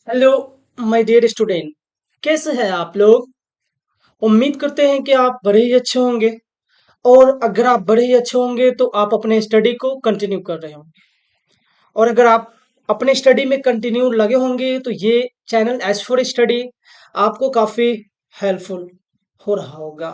Hello my dear student. कैसे हैं आप लोग? उम्मीद करते हैं कि आप बड़े ही अच्छे होंगे। और अगर आप बड़े ही अच्छे होंगे तो आप अपने स्टडी को कंटिन्यू कर रहे होंगे। और अगर आप अपने स्टडी में कंटिन्यू लगे होंगे तो ये चैनल एस फॉर स्टडी आपको काफ़ी हेल्पफुल हो रहा होगा।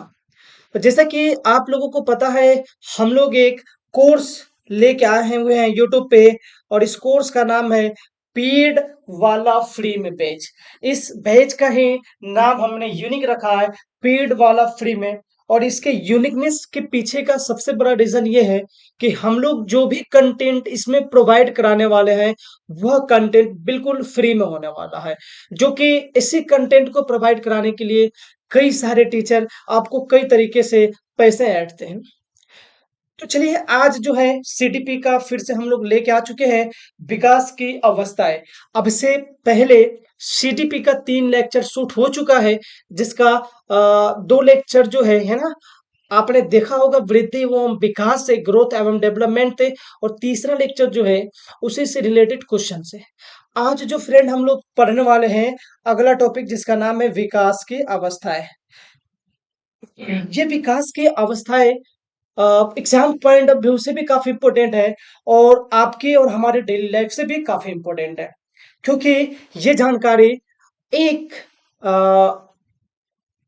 तो जैसा कि आप लोगों को पता है, हम लोग एक कोर्स लेके आए हैं हुए हैं यूट्यूब पे। और इस कोर्स का नाम है पीड वाला फ्री में बैच। इस बैच का ही नाम हमने यूनिक रखा है, पीड वाला फ्री में। और इसके यूनिकनेस के पीछे का सबसे बड़ा रीजन ये है कि हम लोग जो भी कंटेंट इसमें प्रोवाइड कराने वाले हैं वह कंटेंट बिल्कुल फ्री में होने वाला है। जो कि इसी कंटेंट को प्रोवाइड कराने के लिए कई सारे टीचर आपको कई तरीके से पैसे ऐंठते हैं। तो चलिए, आज जो है सीडीपी का फिर से हम लोग लेके आ चुके हैं विकास की अवस्थाएं। अब से पहले सीडीपी का 3 लेक्चर शूट हो चुका है, जिसका 2 लेक्चर जो है ना, आपने देखा होगा, वृद्धि एवं विकास से, ग्रोथ एवं डेवलपमेंट थे। और तीसरा लेक्चर जो है उसी से रिलेटेड क्वेश्चन से। आज जो फ्रेंड हम लोग पढ़ने वाले हैं अगला टॉपिक, जिसका नाम है विकास की अवस्थाएं। ये विकास की अवस्थाएं एग्जाम पॉइंट ऑफ व्यू से भी काफी इंपॉर्टेंट है, और आपके और हमारे डेली लाइफ से भी काफी इंपॉर्टेंट है। क्योंकि ये जानकारी एक अ,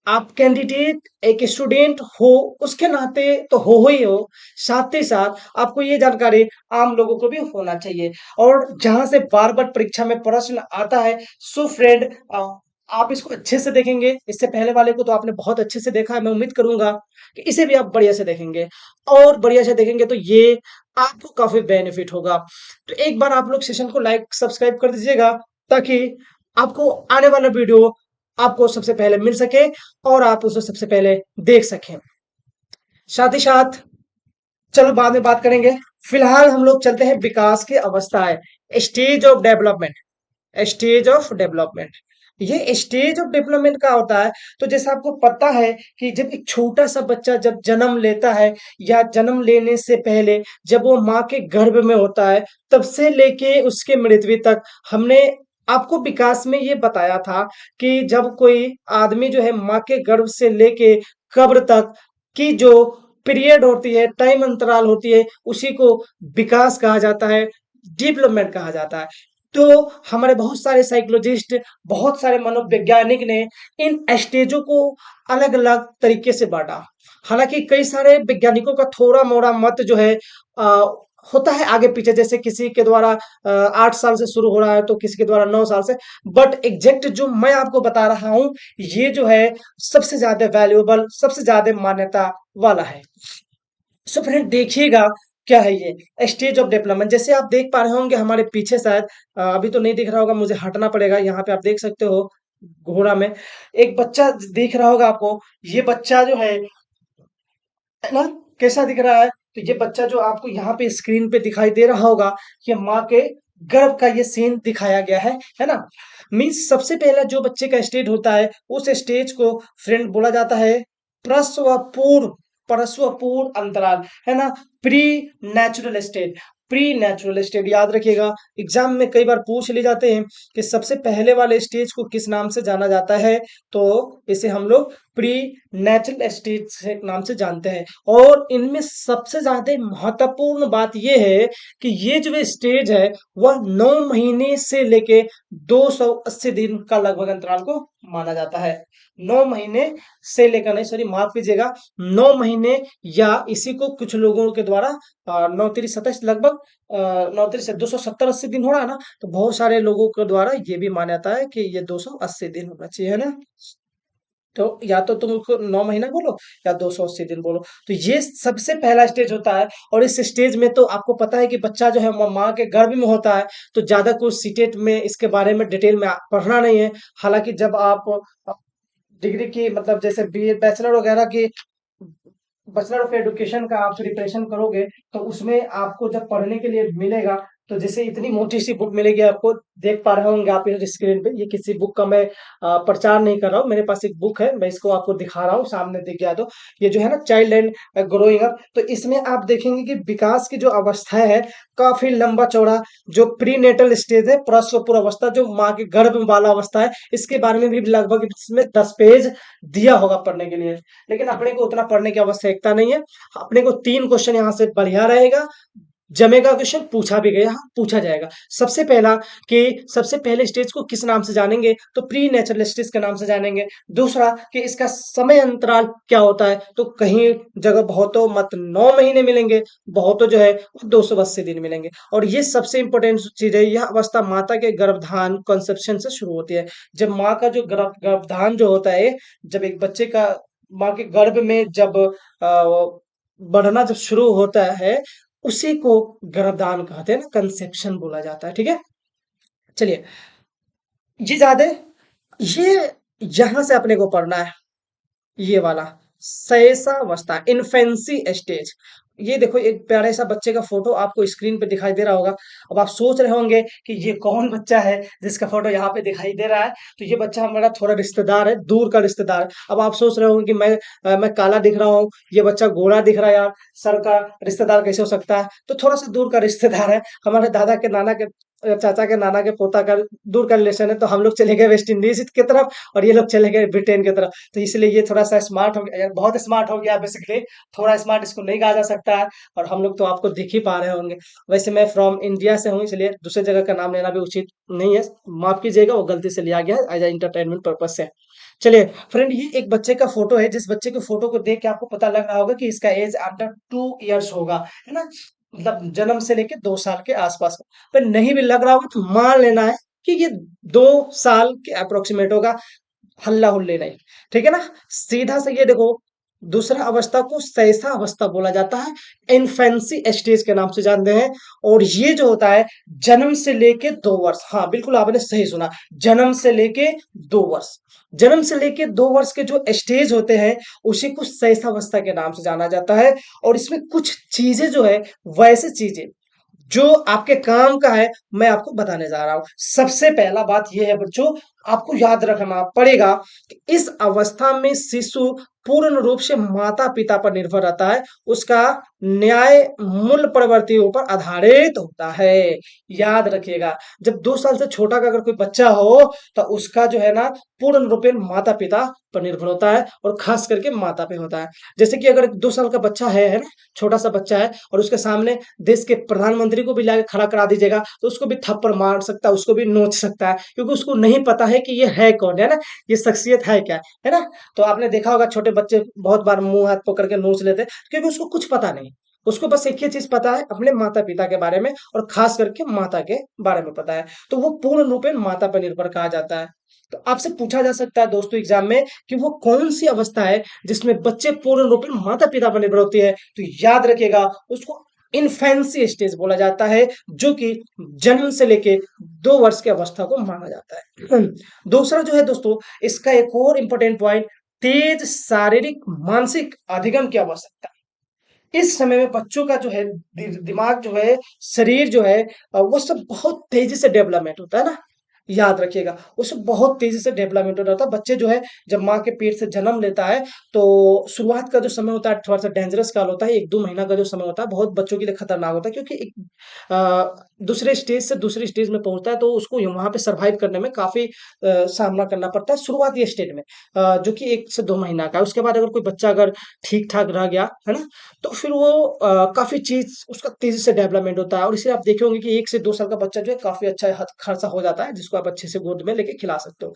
आप कैंडिडेट, एक स्टूडेंट हो, उसके नाते तो हो ही हो, साथ ही साथ आपको ये जानकारी आम लोगों को भी होना चाहिए। और जहां से बार बार परीक्षा में प्रश्न आता है, सो फ्रेंड, आप इसको अच्छे से देखेंगे। इससे पहले वाले को तो आपने बहुत अच्छे से देखा है, मैं उम्मीद करूंगा कि इसे भी आप बढ़िया से देखेंगे। और बढ़िया से देखेंगे तो ये आपको काफी बेनिफिट होगा। तो एक बार आप लोग सेशन को लाइक सब्सक्राइब कर दीजिएगा, ताकि आपको आने वाला वीडियो आपको सबसे पहले मिल सके और आप उसे सबसे पहले देख सकें। साथ ही साथ चलो बाद में बात करेंगे। फिलहाल हम लोग चलते हैं विकास की अवस्थाएं, stage of development. Stage of development, ये स्टेज ऑफ डेवलपमेंट का होता है। तो जैसा आपको पता है कि जब एक छोटा सा बच्चा जब जन्म लेता है, या जन्म लेने से पहले जब वो माँ के गर्भ में होता है, तब से लेके उसके मृत्यु तक, हमने आपको विकास में ये बताया था कि जब कोई आदमी जो है माँ के गर्भ से लेके कब्र तक की जो पीरियड होती है, टाइम अंतराल होती है, उसी को विकास कहा जाता है, डेवलपमेंट कहा जाता है। तो हमारे बहुत सारे साइकोलॉजिस्ट, बहुत सारे मनोवैज्ञानिक ने इन स्टेजों को अलग अलग तरीके से बांटा। हालांकि कई सारे वैज्ञानिकों का थोड़ा मोड़ा मत जो है आ, होता है आगे पीछे, जैसे किसी के द्वारा 8 साल से शुरू हो रहा है, तो किसी के द्वारा 9 साल से। बट एग्जैक्ट जो मैं आपको बता रहा हूं, ये जो है सबसे ज्यादा वैल्यूएबल, सबसे ज्यादा मान्यता वाला है। सो फ्रेंड देखिएगा, क्या है ये स्टेज ऑफ डेवलपमेंट। जैसे आप देख पा रहे होंगे हमारे पीछे, शायद अभी तो नहीं दिख रहा होगा, मुझे हटना पड़ेगा। यहाँ पे आप देख सकते हो घोड़ा में एक बच्चा दिख रहा होगा आपको। ये बच्चा जो है ना, कैसा दिख रहा है? तो ये बच्चा जो आपको यहाँ पे स्क्रीन पे दिखाई दे रहा होगा, ये माँ के गर्भ का ये सीन दिखाया गया है ना। मीन्स सबसे पहला जो बच्चे का स्टेज होता है, उस स्टेज को फ्रेंड बोला जाता है प्रसव पूर्व, प्रसव पूर्व अंतराल, है ना, pre natural stage. Pre natural stage याद रखिएगा, एग्जाम में कई बार पूछ ले जाते हैं कि सबसे पहले वाले स्टेज को किस नाम से जाना जाता है। तो इसे हम लोग प्री नेचुरल स्टेज से नाम से जानते हैं। और इनमें सबसे ज्यादा महत्वपूर्ण बात यह है कि ये जो स्टेज है वह 9 महीने से लेके 280 दिन का लगभग अंतराल को माना जाता है। 9 महीने से लेकर, नहीं सॉरी माफ कीजिएगा, 9 महीने, या इसी को कुछ लोगों के द्वारा 9 3 27 लगभग 9 3 से 270 80 दिन हो रहा है ना, तो बहुत सारे लोगों के द्वारा ये भी मान्यता है कि ये 280 दिन होना चाहिए, है ना। तो या तो तुम उसको 9 महीना बोलो, या 280 दिन बोलो। तो ये सबसे पहला स्टेज होता है। और इस स्टेज में तो आपको पता है कि बच्चा जो है माँ के गर्भ में होता है। तो ज्यादा कुछ सीटेट में इसके बारे में डिटेल में पढ़ना नहीं है। हालांकि जब आप डिग्री की, मतलब जैसे बी बैचलर वगैरह की, बैचलर ऑफ एजुकेशन का आप प्रिपरेशन करोगे, तो उसमें आपको जब पढ़ने के लिए मिलेगा, तो जैसे इतनी मोटी सी बुक मिलेगी आपको, देख पा रहे होंगे आप इस स्क्रीन पे, ये किसी बुक का मैं प्रचार नहीं कर रहा हूँ, मेरे पास एक बुक है, मैं इसको आपको दिखा रहा हूँ, सामने दिख गया तो ये जो है ना चाइल्ड एंड ग्रोइंग अप, तो इसमें आप देखेंगे कि विकास की जो अवस्था है काफी लंबा चौड़ा, जो प्रीनेटल स्टेज है, प्रसव पूर्व अवस्था, जो माँ के गर्भ में वाला अवस्था है, इसके बारे में भी लगभग इसमें 10 पेज दिया होगा पढ़ने के लिए, लेकिन अपने को उतना पढ़ने की आवश्यकता नहीं है। अपने को 3 क्वेश्चन यहाँ से बढ़िया रहेगा, जमेगा क्वेश्चन, पूछा भी गया, हाँ, पूछा जाएगा। सबसे पहला कि सबसे पहले स्टेज को किस नाम से जानेंगे, तो प्री नेचुरल स्टेज के नाम से जानेंगे। दूसरा कि इसका समय अंतराल क्या होता है, तो कहीं जगह बहुतों मत 9 महीने मिलेंगे, बहुतों जो है 280 दिन मिलेंगे। और ये सबसे इंपॉर्टेंट चीज है, यह अवस्था माता के गर्भधान कंसेप्शन से शुरू होती है। जब माँ का जो गर्भधान जो होता है, जब एक बच्चे का माँ के गर्भ में जब बढ़ना जब शुरू होता है, उसी को गर्भदान कहते हैं ना, कंसेप्शन बोला जाता है। ठीक है, चलिए, ये याद है, ये यहां से अपने को पढ़ना है, ये वाला शैशवावस्था, इन्फेंसी स्टेज। ये देखो, एक प्यारे सा बच्चे का फोटो आपको स्क्रीन पे दिखाई दे रहा होगा। अब आप सोच रहे होंगे कि ये कौन बच्चा है जिसका फोटो यहाँ पे दिखाई दे रहा है, तो ये बच्चा हमारा थोड़ा रिश्तेदार है, दूर का रिश्तेदार है। अब आप सोच रहे होंगे कि मैं काला दिख रहा हूँ, ये बच्चा गोरा दिख रहा है, यार सर का रिश्तेदार कैसे हो सकता है, तो थोड़ा सा दूर का रिश्तेदार है, हमारे दादा के नाना के चाचा के नाना के पोता का दूर का रिलेशन है। तो हम लोग चले गए वेस्ट इंडीज की तरफ, और ये लोग चले गए ब्रिटेन की तरफ, तो इसलिए ये थोड़ा सा स्मार्ट हो गया यार, बहुत स्मार्ट हो गया बेसिकली। थोड़ा स्मार्ट इसको नहीं कहा जा सकता है, और हम लोग तो आपको दिख ही पा रहे होंगे। वैसे मैं फ्रॉम इंडिया से हूँ, इसलिए दूसरे जगह का नाम लेना भी उचित नहीं है, माफ कीजिएगा, वो गलती से लिया गया है एज एंटरटेनमेंट पर्पज से। चलिए फ्रेंड, ये एक बच्चे का फोटो है, जिस बच्चे के फोटो को देख के आपको पता लग रहा होगा कि इसका एज अंडर 2 इयर्स होगा, है ना, मतलब जन्म से लेके 2 साल के आसपास। पर नहीं भी लग रहा होगा तो मान लेना है कि ये 2 साल के अप्रोक्सीमेट होगा, हल्ला हुल्ले नहीं। ठीक है ना, सीधा से ये देखो, दूसरा अवस्था को शैशा अवस्था बोला जाता है, इन्फेंसी स्टेज के नाम से जानते हैं। और ये जो होता है जन्म से लेके 2 वर्ष, हाँ बिल्कुल आपने सही सुना, जन्म से लेके 2 वर्ष, जन्म से लेके 2 वर्ष के जो स्टेज होते हैं, उसी को शैशवावस्था के नाम से जाना जाता है। और इसमें कुछ चीजें जो है, वैसे चीजें जो आपके काम का है, मैं आपको बताने जा रहा हूं। सबसे पहला बात यह है बच्चों, आपको याद रखना पड़ेगा कि इस अवस्था में शिशु पूर्ण रूप से माता पिता पर निर्भर रहता है, उसका न्याय मूल प्रवृत्तियों पर आधारित होता है। याद रखिएगा, जब 2 साल से छोटा का अगर कोई बच्चा हो, तो उसका जो है ना पूर्ण रूपेण माता पिता पर निर्भर होता है, और खास करके माता पे होता है। जैसे कि अगर 2 साल का बच्चा है ना, छोटा सा बच्चा है, और उसके सामने देश के प्रधानमंत्री को भी लाके खड़ा करा दीजिएगा, तो उसको भी थप्पड़ मार सकता है, उसको भी नोच सकता है, क्योंकि उसको नहीं पता है कि ये है कौन, है ना, ये शख्सियत है क्या, है ना। तो आपने देखा होगा छोटे बच्चे बहुत बार मुंह हाथ पकड़ के नोच लेते हैं, क्योंकि उसको कुछ पता नहीं, उसको बस एक ही चीज पता है, अपने माता पिता के बारे में, और खास करके माता के बारे में पता है, तो वो पूर्ण रूपेण माता पर निर्भर कहा जाता है। तो आपसे पूछा जा सकता है दोस्तों एग्जाम में कि वो कौन सी अवस्था है जिसमें बच्चे पूर्ण रूपेण माता पिता पर निर्भर होती है, तो याद रखिएगा, उसको इन्फेंसी स्टेज बोला जाता है, जो कि जन्म से लेके 2 वर्ष की अवस्था को माना जाता है। दूसरा जो है दोस्तों, इसका एक और इंपॉर्टेंट पॉइंट, तेज शारीरिक मानसिक अधिगम की आवश्यकता। इस समय में बच्चों का जो है दिमाग जो है, शरीर जो है, वो सब बहुत तेजी से डेवलपमेंट होता है ना। याद रखिएगा, उसमें बहुत तेजी से डेवलपमेंट हो जाता है। बच्चे जो है, जब माँ के पेट से जन्म लेता है, तो शुरुआत का जो समय होता है थोड़ा सा डेंजरस काल होता है, 1-2 महीना का जो समय होता है बहुत बच्चों के लिए खतरनाक होता है, क्योंकि एक दूसरे स्टेज से दूसरे स्टेज में पहुंचता है, तो उसको वहां पे सरवाइव करने में काफी सामना करना पड़ता है शुरुआती स्टेज में, जो कि 1 से 2 महीना का है। उसके बाद अगर कोई बच्चा अगर ठीक ठाक रह गया, है ना, तो फिर वो काफी चीज उसका तेजी से डेवलपमेंट होता है, और इसे आप देखे होंगे कि 1 से 2 साल का बच्चा जो है काफी अच्छा खासा हो जाता है, जिसको आप अच्छे से गोद में लेके खिला सकते हो।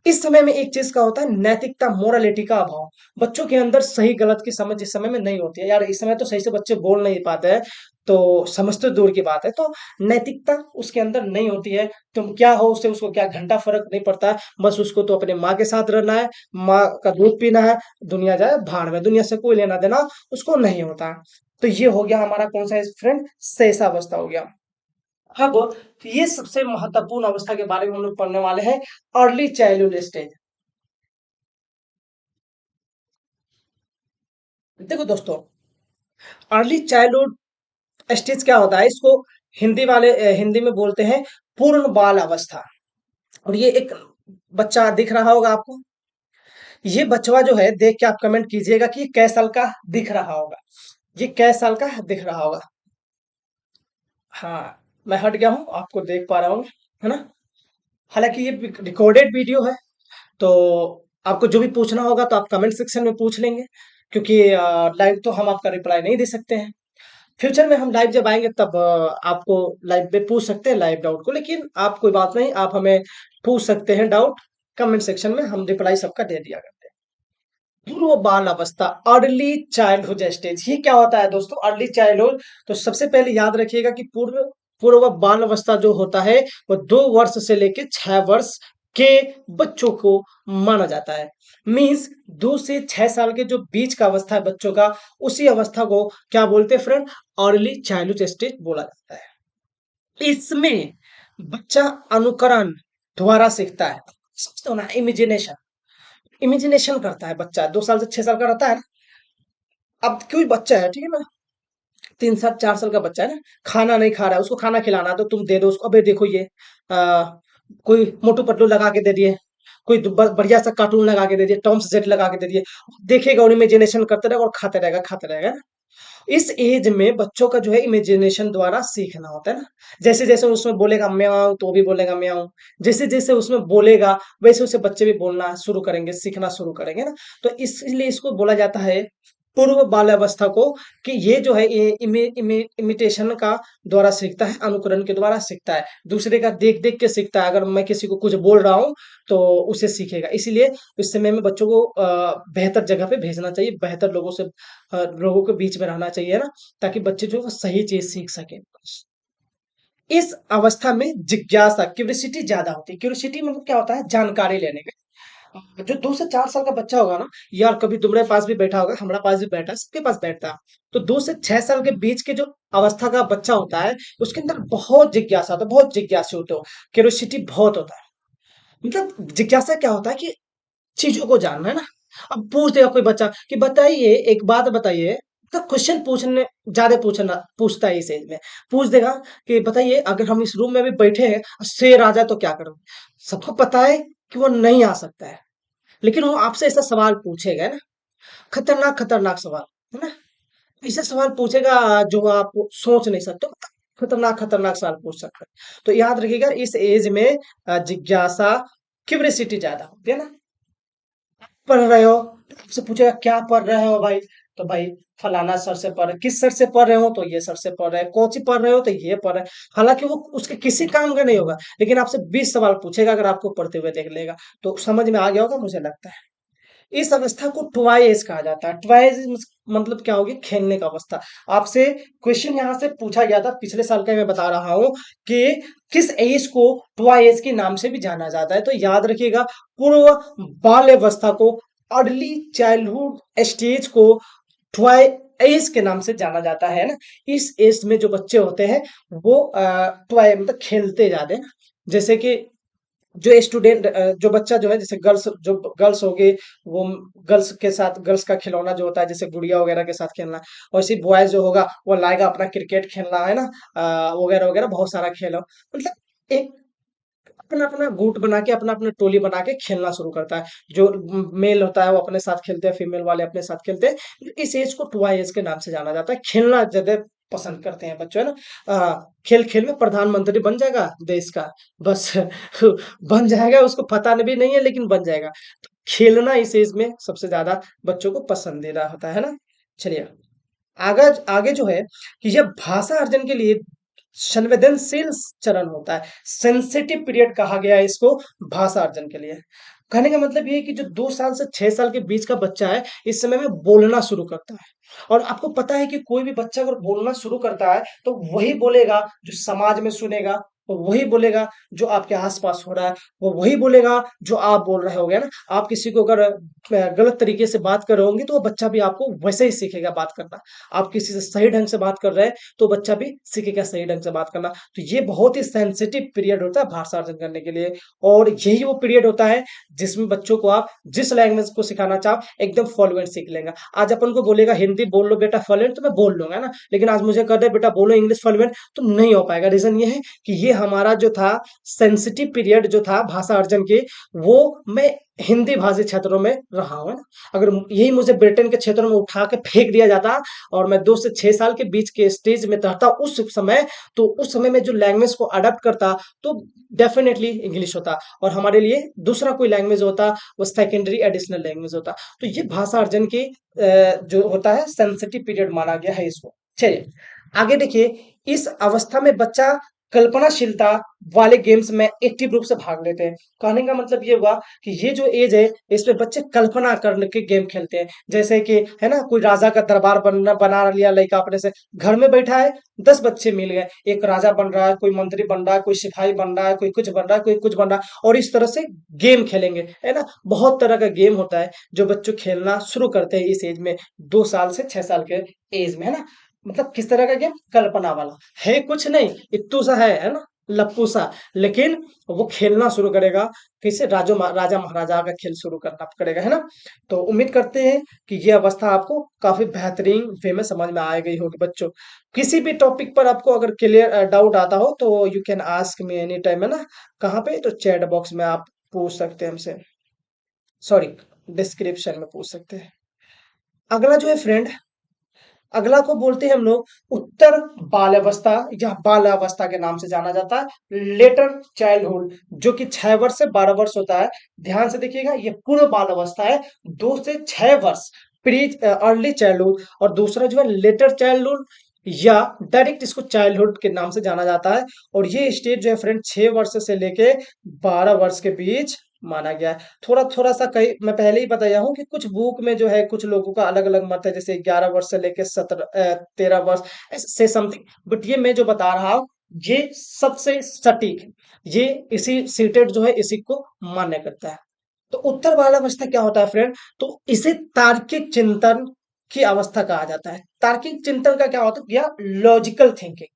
इस समय में एक चीज का होता है नैतिकता, मोरालिटी का अभाव। बच्चों के अंदर सही गलत की समझ इस समय में नहीं होती है, यार इस समय तो सही से बच्चे बोल नहीं पाते हैं, तो समझ तो दूर की बात है, तो नैतिकता उसके अंदर नहीं होती है। तुम क्या हो उससे उसको क्या घंटा फर्क नहीं पड़ता है, बस उसको तो अपने माँ के साथ रहना है, माँ का दूध पीना है, दुनिया जाए भाड़ में, दुनिया से कोई लेना देना उसको नहीं होता। तो ये हो गया हमारा कौन सा फ्रेंड, शैशवावस्था हो गया। अब ये सबसे महत्वपूर्ण अवस्था के बारे में हम लोग पढ़ने वाले हैं, अर्ली चाइल्डहुड स्टेज। देखो दोस्तों, अर्ली चाइल्डहुड स्टेज क्या होता है, इसको हिंदी में बोलते हैं पूर्ण बाल अवस्था। और ये एक बच्चा दिख रहा होगा आपको। ये बचवा जो है देख के आप कमेंट कीजिएगा कि ये कै साल का दिख रहा होगा। ये कै साल का दिख रहा होगा। हाँ, मैं हट गया हूँ, आपको देख पा रहा हूँ, है ना। हालांकि ये रिकॉर्डेड वीडियो है, तो आपको जो भी पूछना होगा तो आप कमेंट सेक्शन में पूछ लेंगे, क्योंकि लाइव तो हम आपका रिप्लाई नहीं दे सकते हैं। फ्यूचर में हम लाइव जब आएंगे तब आपको लाइव पे पूछ सकते हैं लाइव डाउट को, लेकिन आप कोई बात नहीं, आप हमें पूछ सकते हैं डाउट कमेंट सेक्शन में, हम रिप्लाई सबका दे दिया करते हैं। पूर्व बाल अवस्था, अर्ली चाइल्डहुड स्टेज, ये क्या होता है दोस्तों? अर्ली चाइल्डहुड, तो सबसे पहले याद रखिएगा कि पूर्व पूर्व बाल अवस्था जो होता है वो 2 वर्ष से लेके 6 वर्ष के बच्चों को माना जाता है। मीन्स 2 से 6 साल के जो बीच का अवस्था है बच्चों का, उसी अवस्था को क्या बोलते हैं फ्रेंड? अर्ली चाइल्डहुड स्टेज बोला जाता है। इसमें बच्चा अनुकरण द्वारा सीखता है, समझते हो ना, इमेजिनेशन। इमेजिनेशन करता है बच्चा, 2 साल से 6 साल का रहता है ना। अब कोई बच्चा है, ठीक है ना, 3 साल 4 साल का बच्चा है ना, खाना नहीं खा रहा है, उसको खाना खिलाना है, तो तुम दे दो उसको, अबे देखो ये कोई मोटू पतलू लगा के दे दिए, कोई बढ़िया सा कार्टून लगा के दे दिए, टॉम्स जेट लगा के दे दिए, देखेगा और इमेजिनेशन करते रहेगा और खाते रहेगा ना। इस एज में बच्चों का जो है इमेजिनेशन द्वारा सीखना होता है ना। जैसे जैसे उसमें बोलेगा म्याऊं तो वो भी बोलेगा म्याऊं, जैसे जैसे उसमें बोलेगा वैसे वैसे बच्चे भी बोलना शुरू करेंगे, सीखना शुरू करेंगे ना। तो इसलिए इसको बोला जाता है पूर्व बाल्यावस्था को, कि ये जो है ये इमिटेशन का द्वारा सीखता है, अनुकरण के द्वारा सीखता है, दूसरे का देख देख के सीखता है। अगर मैं किसी को कुछ बोल रहा हूँ तो उसे सीखेगा। इसीलिए इस समय में बच्चों को बेहतर जगह पे भेजना चाहिए, बेहतर लोगों के बीच में रहना चाहिए ना, ताकि बच्चे जो है वो सही चीज सीख सके। इस अवस्था में जिज्ञासा, क्यूरियोसिटी ज्यादा होती है। क्यूरियोसिटी मतलब क्या होता है? जानकारी लेने का। जो 2 से 4 साल का बच्चा होगा ना, यार कभी तुम्हारे पास भी बैठा होगा, हमारे पास भी बैठा है, सबके पास बैठता है। तो 2 से 6 साल के बीच के जो अवस्था का बच्चा होता है, उसके अंदर बहुत जिज्ञासा होता है, बहुत जिज्ञासु होते हो, क्यूरियोसिटी बहुत होता है। मतलब जिज्ञासा क्या होता है कि चीजों को जानना है ना। अब पूछ देगा कोई बच्चा कि बताइए, एक बात बताइए, तो क्वेश्चन पूछने ज्यादा पूछना पूछता है इस एज में। पूछ देगा कि बताइए, अगर हम इस रूम में भी बैठे हैं और शेर आ जाए तो क्या करोगे? सबको पता है कि वो नहीं आ सकता है, लेकिन वो आपसे ऐसा सवाल पूछेगा ना, खतरनाक खतरनाक सवाल, है ना। ऐसे सवाल पूछेगा जो आप सोच नहीं सकते, खतरनाक खतरनाक सवाल पूछ सकते हैं। तो याद रखिएगा इस एज में जिज्ञासा, क्यूरियोसिटी ज्यादा होती है ना। पढ़ रहे हो, आपसे पूछेगा क्या पढ़ रहे हो भाई? तो भाई फलाना सर से पढ़ रहे। किस सर से पढ़ रहे हो? तो ये सर से पढ़ रहे हैं। कौन सी पढ़ रहे हो? तो ये पढ़ रहे हैं। हालांकि वो उसके किसी काम का नहीं होगा, लेकिन आपसे 20 सवाल पूछेगा, अगर आपको पढ़ते हुए देख लेगा। तो समझ में आ गया होगा मुझे लगता है। इस अवस्था को ट्वाइस कहा जाता है। ट्वाइस मतलब क्या होगी? खेलने का अवस्था। आपसे क्वेश्चन यहाँ से पूछा गया था पिछले साल का, मैं बता रहा हूँ कि किस एज को ट्वाइस के नाम से भी जाना जाता है। तो याद रखिएगा, पूर्व बाल्यावस्था को, अर्ली चाइल्डहुड स्टेज को ट्वाई एज के नाम से जाना जाता है ना। इस एज में जो बच्चे होते हैं वो ट्वाई मतलब खेलते ज्यादा हैं। जैसे कि जो स्टूडेंट, जो बच्चा जो है, जैसे गर्ल्स, जो गर्ल्स होगी वो गर्ल्स के साथ, गर्ल्स का खिलौना जो होता है जैसे गुड़िया वगैरह के साथ खेलना, और इसी बॉयज जो होगा वो लाएगा अपना क्रिकेट खेलना, है ना, वगैरह वगैरह बहुत सारा खेल हो। मतलब एक अपना अपना गुट बना के, अपना अपना टोली बना के खेलना शुरू करता है। जो मेल होता है वो अपने साथ खेलते हैं, फीमेल वाले अपने साथ खेलते हैं। इस एज को टुआ एज के नाम से जाना जाता है। खेलना ज्यादा पसंद करते हैं बच्चों, है ना। खेल खेल में प्रधानमंत्री बन जाएगा देश का, बस बन जाएगा, उसको पता भी नहीं है लेकिन बन जाएगा। तो खेलना इस एज में सबसे ज्यादा बच्चों को पसंदीदा होता है ना। चलिए आगे, आगे जो है कि यह भाषा अर्जन के लिए संवेदनशील चरण होता है। सेंसिटिव पीरियड कहा गया है इसको भाषा अर्जन के लिए। कहने का मतलब ये है कि जो 2 साल से 6 साल के बीच का बच्चा है, इस समय में बोलना शुरू करता है। और आपको पता है कि कोई भी बच्चा अगर बोलना शुरू करता है तो वही बोलेगा जो समाज में सुनेगा, वो वही बोलेगा जो आपके आस-पास हो रहा है, वो वही बोलेगा जो आप बोल रहे होगे ना। आप किसी को अगर गलत तरीके से बात कर रहे होंगे तो वो बच्चा भी आपको वैसे ही सीखेगा बात करना। आप किसी से सही ढंग से बात कर रहे हैं तो बच्चा भी सीखेगा सही ढंग से बात करना। तो ये बहुत ही सेंसिटिव पीरियड होता है भाषा अर्जन करने के लिए, और यही वो पीरियड होता है जिसमें बच्चों को आप जिस लैंग्वेज को सिखाना चाहो एकदम फ्लुएंट सीख लेगा। आज अपन को बोलेगा हिंदी बोल लो बेटा फ्लुएंट, तो मैं बोल लूंगा ना, लेकिन आज मुझे कह दे बेटा बोलो इंग्लिश फ्लुएंट, तो नहीं हो पाएगा। रीजन ये है कि ये हमारा जो था सेंसिटिव पीरियड जो था भाषा अर्जन के, वो मैं हिंदी भाषी क्षेत्रों में रहा हूँ, है ना। अगर यही मुझे ब्रिटेन के क्षेत्रों में उठा के फेंक दिया जाता और मैं 2 से 6 साल के बीच के स्टेज में रहता उस समय, तो उस समय में जो लैंग्वेज को अडॉप्ट करता तो डेफिनेटली इंग्लिश होता, और हमारे लिए दूसरा कोई लैंग्वेज होता वो सेकेंडरी एडिशनल लैंग्वेज होता। तो ये भाषा अर्जन की जो होता है सेंसिटिव पीरियड माना गया है इसको। चलिए आगे देखिए, इस अवस्था में बच्चा कल्पनाशीलता वाले गेम्स में एक्टिव रूप से भाग लेते हैं। कहने का मतलब ये हुआ कि ये जो एज है इसमें बच्चे कल्पना करने के गेम खेलते हैं, जैसे कि है ना, कोई राजा का दरबार बना बना लिया लड़का अपने से, घर में बैठा है, 10 बच्चे मिल गए, एक राजा बन रहा है, कोई मंत्री बन रहा है, कोई सिपाही बन रहा है, कोई कुछ बन रहा है, कोई कुछ बन रहा है, और इस तरह से गेम खेलेंगे, है ना। बहुत तरह का गेम होता है जो बच्चों खेलना शुरू करते हैं इस एज में, 2 साल से 6 साल के एज में, है ना। मतलब किस तरह का गेम, कल्पना वाला है, कुछ नहीं, इत्तू सा है ना, लप्पू सा, लेकिन वो खेलना शुरू करेगा, कैसे राजा महाराजा का खेल शुरू करना करेगा, है ना। तो उम्मीद करते हैं कि ये अवस्था आपको काफी बेहतरीन वे में समझ में आ गई होगी बच्चों। किसी भी टॉपिक पर आपको अगर क्लियर डाउट आता हो तो you can ask me any time, है ना। कहाँ पे, तो चैट बॉक्स में आप पूछ सकते हैं हमसे, सॉरी डिस्क्रिप्शन में पूछ सकते हैं। अगला जो है फ्रेंड, अगला को बोलते हैं हम लोग उत्तर बाल्यावस्था, या बाल्यावस्था के नाम से जाना जाता है, लेटर चाइल्डहुड, जो कि 6 वर्ष से 12 वर्ष होता है। ध्यान से देखिएगा, ये पूर्व बाल अवस्था है, 2 से 6 वर्ष प्री अर्ली चाइल्डहुड, और दूसरा जो है लेटर चाइल्डहुड, या डायरेक्ट इसको चाइल्डहुड के नाम से जाना जाता है। और ये स्टेज जो है फ्रेंड 6 वर्ष से लेके 12 वर्ष के बीच माना गया है। थोड़ा थोड़ा सा कई मैं पहले ही बताया हूँ कि कुछ बुक में जो है कुछ लोगों का अलग अलग मत है, जैसे 11 वर्ष से लेके 13 वर्ष से समथिंग, बट ये मैं जो बता रहा हूँ ये सबसे सटीक है। ये इसी सीटेट जो है इसी को मान्य करता है। तो उत्तर वाला अवस्था क्या होता है फ्रेंड, तो इसे तार्किक चिंतन की अवस्था कहा जाता है। तार्किक चिंतन का क्या होता है, या लॉजिकल थिंकिंग।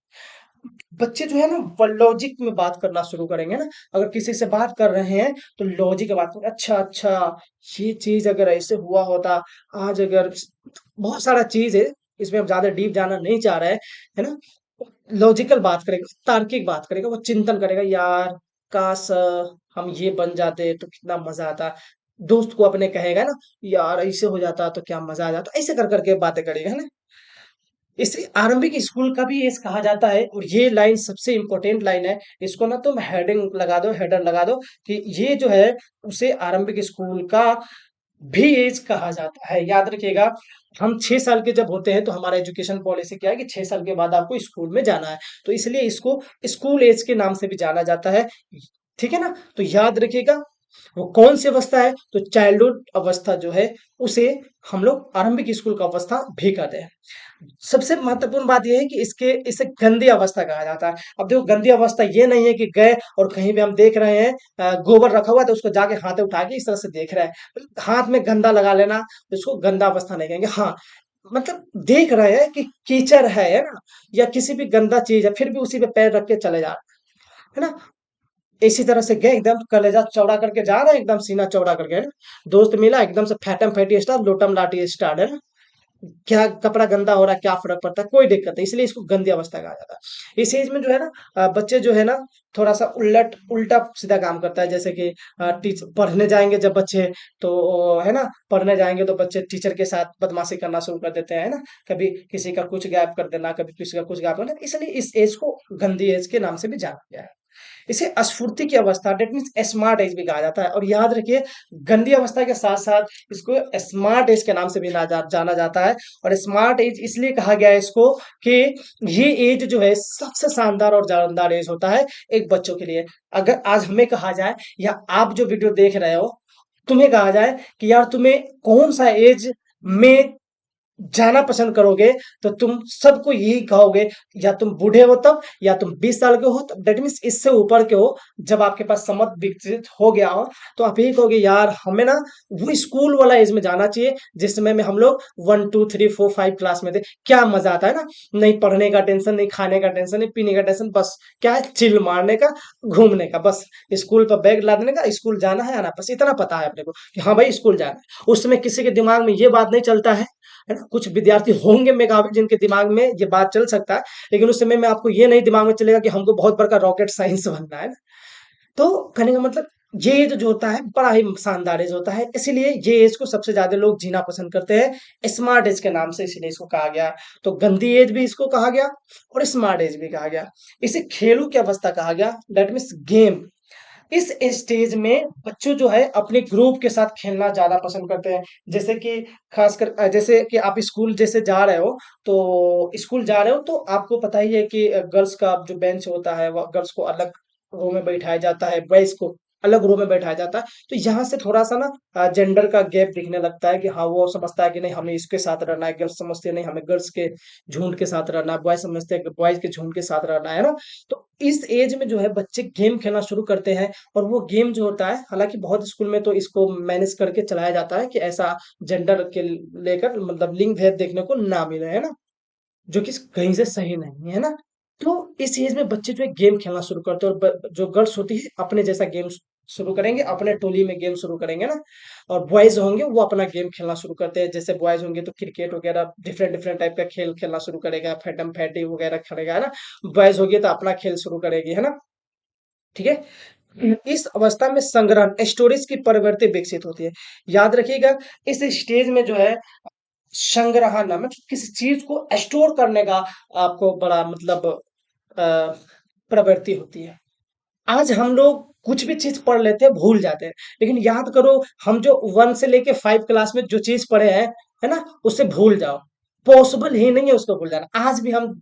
बच्चे जो है ना वो लॉजिक में बात करना शुरू करेंगे ना। अगर किसी से बात कर रहे हैं तो लॉजिक में बात करेंगे, अच्छा अच्छा ये चीज अगर ऐसे हुआ होता, आज अगर बहुत सारा चीज है, इसमें हम ज्यादा डीप जाना नहीं चाह रहे हैं, है ना। लॉजिकल बात करेगा, तार्किक बात करेगा, वो चिंतन करेगा, यार काश हम ये बन जाते तो कितना मजा आता। दोस्त को अपने कहेगा ना, यार ऐसे हो जाता तो क्या मजा आ जाता, ऐसे कर करके बातें करेगा, है ना। इसे आरंभिक स्कूल का भी एज कहा जाता है, और ये लाइन सबसे इंपॉर्टेंट लाइन है। इसको ना तुम हेडिंग लगा दो, हेडर लगा दो, कि ये जो है उसे आरंभिक स्कूल का भी एज कहा जाता है। याद रखिएगा, हम 6 साल के जब होते हैं तो हमारा एजुकेशन पॉलिसी क्या है कि 6 साल के बाद आपको स्कूल में जाना है, तो इसलिए इसको स्कूल एज के नाम से भी जाना जाता है। ठीक है ना, तो याद रखिएगा वो कौन सी अवस्था है, तो चाइल्डहुड अवस्था जो है उसे हम लोग आरंभिक स्कूल का अवस्था भी कहते हैं। सबसे महत्वपूर्ण बात यह है कि इसे गंदी अवस्था कहा जाता है। अब देखो, गंदी अवस्था ये नहीं है कि गए और कहीं भी हम देख रहे हैं गोबर रखा हुआ है तो उसको जाके हाथ उठा के इस तरह से देख रहे हैं, मतलब हाथ में गंदा लगा लेना, तो इसको गंदा अवस्था नहीं कहेंगे। हाँ, मतलब देख रहे हैं कि कीचड़ है ना, या किसी भी गंदा चीज है, फिर भी उसी पे पैर रख के चले जा रहे हैं, है ना। इसी तरह से गए एकदम कलेजा चौड़ा करके जा रहे हैं, एकदम सीना चौड़ा करके, है ना। दोस्त मिला एकदम से Phantom fatty star, लोटम Lati star, है ना। क्या कपड़ा गंदा हो रहा है, क्या फर्क पड़ता है, कोई दिक्कत नहीं, इसलिए इसको गंदी अवस्था कहा जाता है। इस एज में जो है ना बच्चे जो है ना थोड़ा सा उल्टा सीधा काम करता है, जैसे कि टीचर पढ़ने जाएंगे जब बच्चे, तो है ना, पढ़ने जाएंगे तो बच्चे टीचर के साथ बदमाशी करना शुरू कर देते हैं, है ना। कभी किसी का कुछ गायब कर देना, कभी किसी का कुछ गायब करना, इसलिए इस एज को गंदी एज के नाम से भी जाना गया है। इसे स्फूर्ति की अवस्था, डेट मीन्स स्मार्ट एज भी कहा जाता है। और याद रखिए, गंदी अवस्था के साथ साथ इसको स्मार्ट एज के नाम से भी जाना जाता है। और स्मार्ट एज इसलिए कहा गया है इसको कि ये एज जो है सबसे शानदार और जानदार एज होता है एक बच्चों के लिए। अगर आज हमें कहा जाए, या आप जो वीडियो देख रहे हो तुम्हें कहा जाए कि यार तुम्हें कौन सा एज में जाना पसंद करोगे तो तुम सबको यही कहोगे, या तुम बूढ़े हो तब, या तुम 20 साल के हो तब, दैट मीन्स इससे ऊपर के हो, जब आपके पास समझ विकसित हो गया हो, तो आप यही कहोगे यार हमें ना वो स्कूल वाला एज में जाना चाहिए जिस समय में हम लोग 1 2 3 4 5 क्लास में थे। क्या मजा आता है ना, नहीं पढ़ने का टेंशन, नहीं खाने का टेंशन, नहीं पीने का टेंशन, बस क्या है, चिल मारने का, घूमने का, बस स्कूल पर बैग लादने का, स्कूल जाना है आना, बस इतना पता है अपने को कि हाँ भाई स्कूल जाना है। उस समय किसी के दिमाग में ये बात नहीं चलता है ना। कुछ विद्यार्थी होंगे मेधावी जिनके दिमाग में ये बात चल सकता है, लेकिन उस समय में आपको ये नहीं दिमाग में चलेगा कि हमको बहुत बड़ा रॉकेट साइंस बनना है ना। तो कहने का मतलब ये एज जो होता है बड़ा ही शानदार एज होता है, इसीलिए ये एज को सबसे ज्यादा लोग जीना पसंद करते हैं स्मार्ट एज के नाम से, इसीलिए इसको कहा गया। तो गंदी एज भी इसको कहा गया और स्मार्ट एज भी कहा गया। इसे खेलों की अवस्था कहा गया, दैट मीन्स गेम। इस स्टेज में बच्चों जो है अपने ग्रुप के साथ खेलना ज्यादा पसंद करते हैं। जैसे कि खासकर जैसे कि आप स्कूल जैसे जा रहे हो, तो स्कूल जा रहे हो तो आपको पता ही है कि गर्ल्स का जो बेंच होता है वह गर्ल्स को अलग रो में बैठाया जाता है, बॉयज को अलग रो में बैठाया जाता है। तो यहाँ से थोड़ा सा ना जेंडर का गैप दिखने लगता है कि हाँ वो समझता है कि नहीं हमें इसके साथ रहना है, गर्ल्स समझते हैं नहीं हमें गर्ल्स के झुंड के साथ रहना है, बॉयज समझते हैं कि बॉयज के झुंड के साथ रहना है ना। तो इस एज में जो है बच्चे गेम खेलना शुरू करते हैं। और वो गेम जो होता है, हालांकि बहुत स्कूल में तो इसको मैनेज करके चलाया जाता है कि ऐसा जेंडर के लेकर मतलब लिंग भेद देखने को ना मिले, है ना, जो कि कहीं से सही नहीं है ना। तो इस एज में बच्चे जो है गेम खेलना शुरू करते हैं, और जो गर्ल्स होती है अपने जैसा गेम शुरू करेंगे, अपने टोली में गेम शुरू करेंगे ना। और बॉयज होंगे वो अपना गेम खेलना शुरू करते हैं, जैसे बॉयज होंगे तो क्रिकेट वगैरह डिफरेंट डिफरेंट टाइप का खेल खेलना शुरू करेगा, फैटम फैटी वगैरह खेलेगा, है ना। बॉयज होगी तो अपना खेल शुरू करेगी, है ना। ठीक है। इस अवस्था में संग्रहण स्टोरेज की प्रवृत्ति विकसित होती है। याद रखिएगा, इस स्टेज में जो है संग्रहण मतलब किसी चीज को स्टोर करने का आपको बड़ा मतलब अ, प्रवृत्ति होती है। आज हम लोग कुछ भी चीज पढ़ लेते हैं भूल जाते हैं, लेकिन याद करो हम जो 1 से लेके 5 क्लास में जो चीज पढ़े हैं, है ना, उसे भूल जाओ, पॉसिबल ही नहीं है उसको भूल जाना। आज भी हम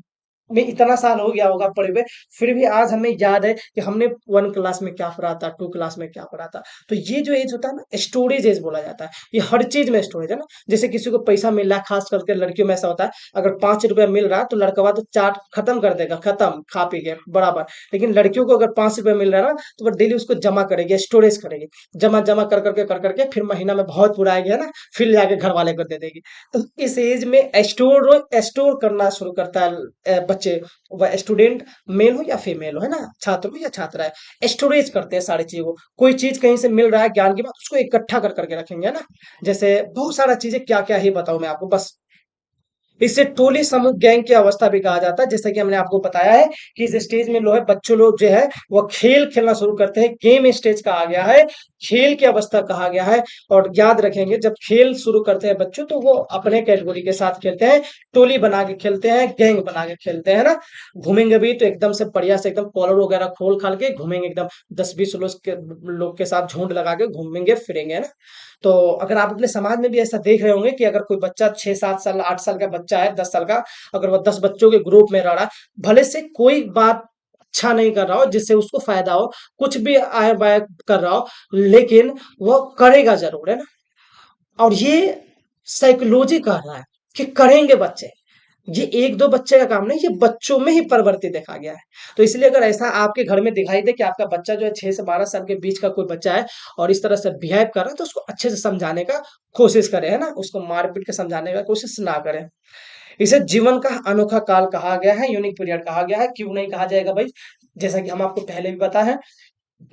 में इतना साल हो गया होगा पढ़े हुए, फिर भी आज हमें याद है कि हमने 1 क्लास में क्या पढ़ा था, 2 क्लास में क्या पढ़ा था। तो ये जो एज होता है ना स्टोरेज एज बोला जाता है। ये हर चीज में स्टोरेज है ना। जैसे किसी को पैसा मिल रहा है, खास करके लड़कियों में ऐसा होता है, अगर 5 रुपया मिल रहा है तो लड़का तो चाट खत्म कर देगा, खत्म खा पी के बराबर। लेकिन लड़कियों को अगर 5 रुपया मिल रहा है ना तो वो डेली उसको जमा करेगी, स्टोरेज करेगी, जमा जमा कर करके फिर महीना में बहुत पुराएगी, है ना, फिर जाके घर वाले को दे देगी। तो इस एज में स्टोर करना शुरू करता है बच्चे, वह स्टूडेंट मेल हो या फीमेल हो, है ना, छात्र हो या छात्रा है, स्टोरेज करते हैं सारी चीजों को। कोई चीज कहीं से मिल रहा है ज्ञान की बात, उसको इकट्ठा कर करके रखेंगे, है ना। जैसे बहुत सारा चीजें, क्या क्या ही बताऊं मैं आपको, बस इसे टोली समूह गैंग की अवस्था भी कहा जाता है। जैसे कि हमने आपको बताया है कि इस स्टेज में लोग बच्चों लोग जो है वो खेल खेलना शुरू करते हैं, गेम स्टेज कहा गया है, खेल की अवस्था कहा गया है। और याद रखेंगे जब खेल शुरू करते हैं बच्चों तो वो अपने कैटेगरी के साथ खेलते हैं, टोली बना के खेलते हैं, गैंग बना के खेलते हैं ना। घूमेंगे भी तो एकदम से बढ़िया से एकदम कॉलर वगैरह खोल खाल के घूमेंगे, एकदम 10 20 लोग के साथ झुंड लगा के घूमेंगे फिरेंगे, है ना। तो अगर आप अपने समाज में भी ऐसा देख रहे होंगे कि अगर कोई बच्चा 6 7 साल 8 साल का बच्चा है, 10 साल का, अगर वो 10 बच्चों के ग्रुप में रह रहा है, भले से कोई बात अच्छा नहीं कर रहा हो जिससे उसको फायदा हो, कुछ भी आय वाय कर रहा हो, लेकिन वो करेगा जरूर, है ना। और ये साइकोलॉजी कह रहा है कि करेंगे बच्चे। ये एक दो बच्चे का काम नहीं, ये बच्चों में ही प्रवृत्ति देखा गया है। तो इसलिए अगर ऐसा आपके घर में दिखाई दे कि आपका बच्चा जो है 6 से 12 साल के बीच का कोई बच्चा है और इस तरह से बिहेव कर रहा है, तो उसको अच्छे से समझाने का कोशिश करें, है ना, उसको मार पीट के समझाने का कोशिश ना करें। इसे जीवन का अनोखा काल कहा गया है, यूनिक पीरियड कहा गया है। क्यों नहीं कहा जाएगा भाई, जैसा कि हम आपको पहले भी बताया है,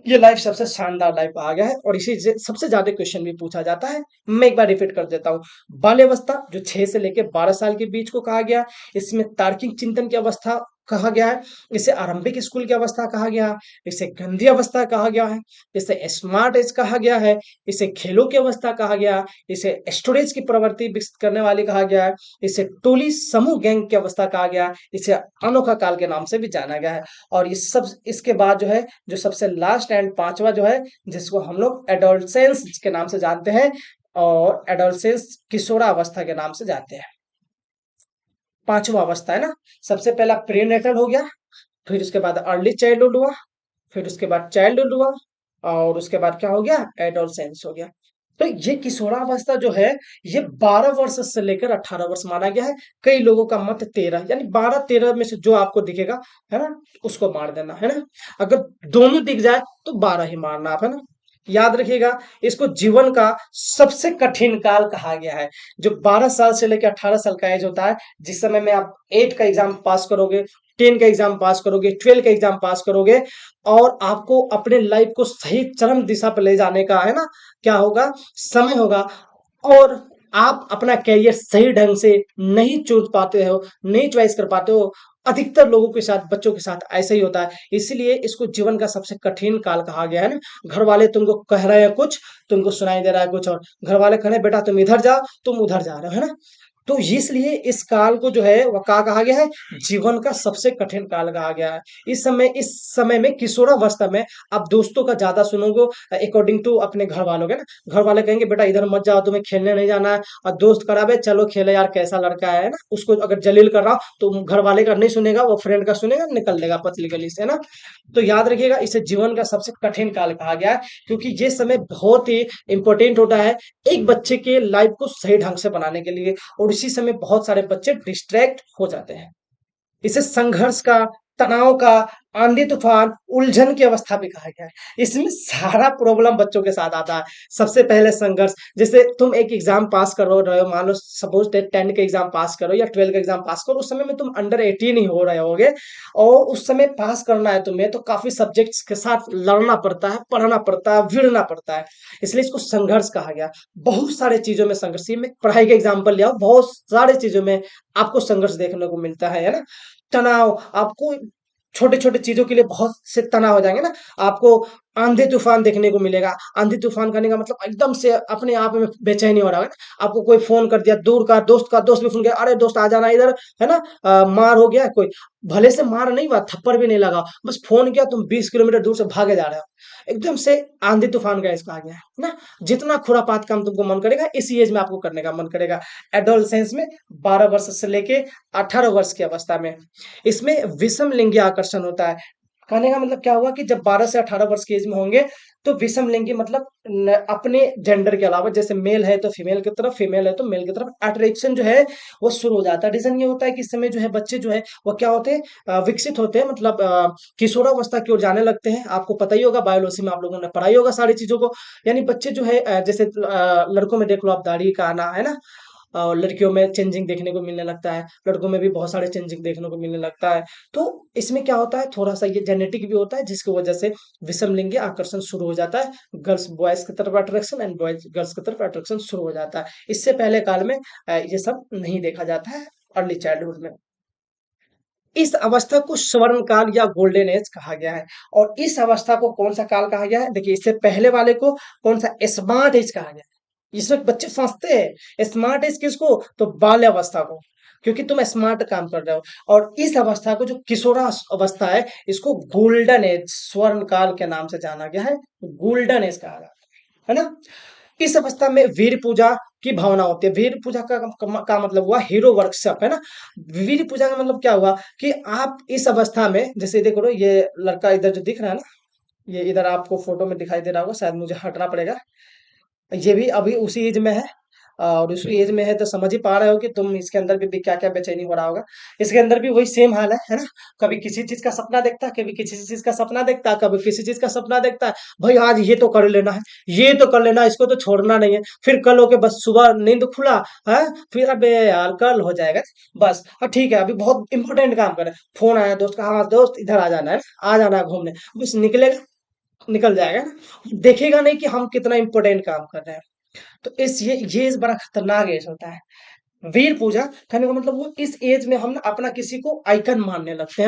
ये लाइफ सबसे शानदार लाइफ आ गया है और इसी से सबसे ज्यादा क्वेश्चन भी पूछा जाता है। मैं एक बार रिपीट कर देता हूँ। बाल्यावस्था जो 6 से लेकर 12 साल के बीच को कहा गया, इसमें तार्किक चिंतन की अवस्था कहा गया है, इसे आरंभिक स्कूल की अवस्था कहा गया है, इसे गंधी अवस्था कहा गया है, इसे स्मार्ट एज कहा गया है, इसे खेलों की अवस्था कहा गया है, इसे स्टोरेज की प्रवृत्ति विकसित करने वाली कहा गया है, इसे टोली समूह गैंग की अवस्था कहा गया है, इसे अनोखा काल के नाम से भी जाना गया है। और ये सब इसके बाद जो है, जो सबसे लास्ट एंड पांचवा जो है, जिसको हम लोग एडोलसेंस के नाम से जानते हैं, और एडोलसेंस किशोरावस्था के नाम से जानते हैं। पांचवा अवस्था है ना। सबसे पहला प्रीनेटल हो गया, फिर उसके बाद अर्ली चाइल्डहुड हुआ, फिर उसके बाद चाइल्डहुड हुआ, और उसके बाद क्या हो गया, एडोलसेंस हो गया। तो ये किशोरावस्था जो है, ये 12 वर्ष से लेकर 18 वर्ष माना गया है। कई लोगों का मत 13, यानी 12-13 में से जो आपको दिखेगा, है ना, उसको मार देना, है ना। अगर दोनों दिख जाए तो 12 ही मारना आप, है ना। याद रखिएगा, इसको जीवन का सबसे कठिन काल कहा गया है। जो 12 साल से लेकर 18 साल का एज होता है, जिस समय में आप 8 का एग्जाम पास करोगे, 10 का एग्जाम पास करोगे, 12 का एग्जाम पास करोगे, और आपको अपने लाइफ को सही चरम दिशा पर ले जाने का, है ना, क्या होगा, समय होगा। और आप अपना करियर सही ढंग से नहीं चुन पाते हो, नहीं चॉइस कर पाते हो। अधिकतर लोगों के साथ, बच्चों के साथ ऐसा ही होता है। इसीलिए इसको जीवन का सबसे कठिन काल कहा गया है ना। घर वाले तुमको कह रहे हैं कुछ, तुमको सुनाई दे रहा है कुछ और। घर वाले कह रहे हैं बेटा तुम इधर जाओ, तुम उधर जा रहे हो, है ना। तो इसलिए इस काल को जो है वह क्या कहा गया है, जीवन का सबसे कठिन काल कहा गया है। इस समय में किशोरावस्था में आप दोस्तों का ज्यादा सुनोगे, अकॉर्डिंग टू अपने घर वालों के ना। घर वाले कहेंगे बेटा इधर मत जाओ, तुम्हें खेलने नहीं जाना है। और दोस्त करावे चलो खेले यार, कैसा लड़का है ना, उसको अगर जलील कर रहा हो तो घर वाले का नहीं सुनेगा, वो फ्रेंड का सुनेगा, निकल देगा पतली गली से, है ना। तो याद रखिएगा, इसे जीवन का सबसे कठिन काल कहा गया है, क्योंकि ये समय बहुत ही इंपॉर्टेंट होता है एक बच्चे के लाइफ को सही ढंग से बनाने के लिए। और इसी समय बहुत सारे बच्चे डिस्ट्रैक्ट हो जाते हैं। इसे संघर्ष का, तनाव का, आंधी तूफान, उलझन की अवस्था भी कहा गया है। इसमें सारा प्रॉब्लम बच्चों के साथ आता है। सबसे पहले संघर्ष, जैसे तुम एक एग्जाम पास करो रहे हो, मान लो सपोज 10 का एग्जाम पास करो या 12 का एग्जाम पास करो, उस समय में तुम अंडर 18 ही हो रहे होगे। और उस समय पास करना है तुम्हें, तो काफी सब्जेक्ट्स के साथ लड़ना पड़ता है, पढ़ना पड़ता है, भिड़ना पड़ता है। इसलिए इसको संघर्ष कहा गया। बहुत सारे चीजों में संघर्ष, ये मैं पढ़ाई के एग्जाम्पल लिया हूं, बहुत सारे चीजों में आपको संघर्ष देखने को मिलता है ना। तनाव, आपको छोटे छोटे चीजों के लिए बहुत से तनाव हो जाएंगे ना। आपको आंधी तूफान देखने को मिलेगा। आंधी तूफान करने का मतलब एकदम से अपने आप में बेचैनी हो रहा है ना। आपको कोई फोन कर दिया, दूर का दोस्त भी फोन किया, अरे दोस्त आ जाना इधर, है ना। मार हो गया कोई, भले से मार नहीं हुआ, थप्पड़ भी नहीं लगा, बस फोन किया, तुम 20 किलोमीटर दूर से भागे जा रहे हो, एकदम से आंधी तूफान का इसका आ गया है ना। जितना खुरापात काम तुमको मन करेगा, इसी एज में आपको करने का मन करेगा। एडोलसेंस में 12 वर्ष से लेके 18 वर्ष की अवस्था में, इसमें विषम लिंगी आकर्षण होता है। कहने का मतलब क्या हुआ कि जब 12 से 18 वर्ष की एज में होंगे, तो विषम लिंगी मतलब अपने जेंडर के अलावा, जैसे मेल है तो फीमेल की तरफ, फीमेल है तो मेल की तरफ अट्रैक्शन जो है वो शुरू हो जाता है। रीजन ये होता है कि इस समय जो है बच्चे जो है वो क्या होते हैं, विकसित होते हैं, मतलब किशोरावस्था की ओर जाने लगते हैं। आपको पता ही होगा, बायोलॉजी में आप लोगों ने पढ़ाई होगा सारी चीजों को। यानी बच्चे जो है जैसे लड़कों में देख लो आप, दाढ़ी का आना, है ना। और लड़कियों में चेंजिंग देखने को मिलने लगता है, लड़कों में भी बहुत सारे चेंजिंग देखने को मिलने लगता है। तो इसमें क्या होता है, थोड़ा सा ये जेनेटिक भी होता है, जिसकी वजह से विषम लिंगी आकर्षण शुरू हो जाता है। गर्ल्स बॉयज की तरफ अट्रैक्शन एंड बॉयज गर्ल्स की तरफ अट्रैक्शन शुरू हो जाता है। इससे पहले काल में ये सब नहीं देखा जाता है, अर्ली चाइल्डहुड में। इस अवस्था को स्वर्ण काल या गोल्डन एज कहा गया है। और इस अवस्था को कौन सा काल कहा गया है, देखिए इससे पहले वाले को कौन सा, स्मार्ट एज कहा गया है। इसमें बच्चे फंसते हैं, स्मार्ट एज किसको, तो बाल्यावस्था को, क्योंकि तुम स्मार्ट काम कर रहे हो। और इस अवस्था को, जो किशोरा अवस्था है, इसको गोल्डन एज, स्वर्ण काल के नाम से जाना गया है, गोल्डन एज कहा जाता है ना। इस अवस्था में वीर पूजा की भावना होती है। वीर पूजा का मतलब हुआ हीरो वर्कशॉप, है ना। वीर पूजा का मतलब क्या हुआ कि आप इस अवस्था में, जैसे देखो ये लड़का इधर जो दिख रहा है ना, ये इधर आपको फोटो में दिखाई दे रहा होगा, शायद मुझे हटना पड़ेगा। ये भी अभी उसी एज में है, और उसी एज में है, तो समझ ही पा रहे हो कि तुम इसके अंदर भी क्या क्या बेचैनी हो रहा होगा। इसके अंदर भी वही सेम हाल है ना। कभी किसी चीज का सपना देखता है, कभी किसी चीज का सपना देखता है, कभी किसी चीज का सपना देखता है। भाई आज ये तो कर लेना है, ये तो कर लेना है, इसको तो छोड़ना नहीं है। फिर कल होके बस सुबह नींद खुला है, फिर अबे यार कल हो जाएगा, बस हाँ ठीक है अभी बहुत इंपॉर्टेंट काम कर रहे हैं। फोन आया दोस्त का, हाँ दोस्त इधर आ जाना है, आ जाना है घूमने, बस निकलेगा, निकल जाएगा ना। देखेगा नहीं कि हम कितना इंपॉर्टेंट काम कर रहे हैं। तो ये एज बड़ा खतरनाक एज होता है। वीर पूजा कहने का मतलब वो, इस एज में हम अपना किसी को आइकन मानने लगते हैं।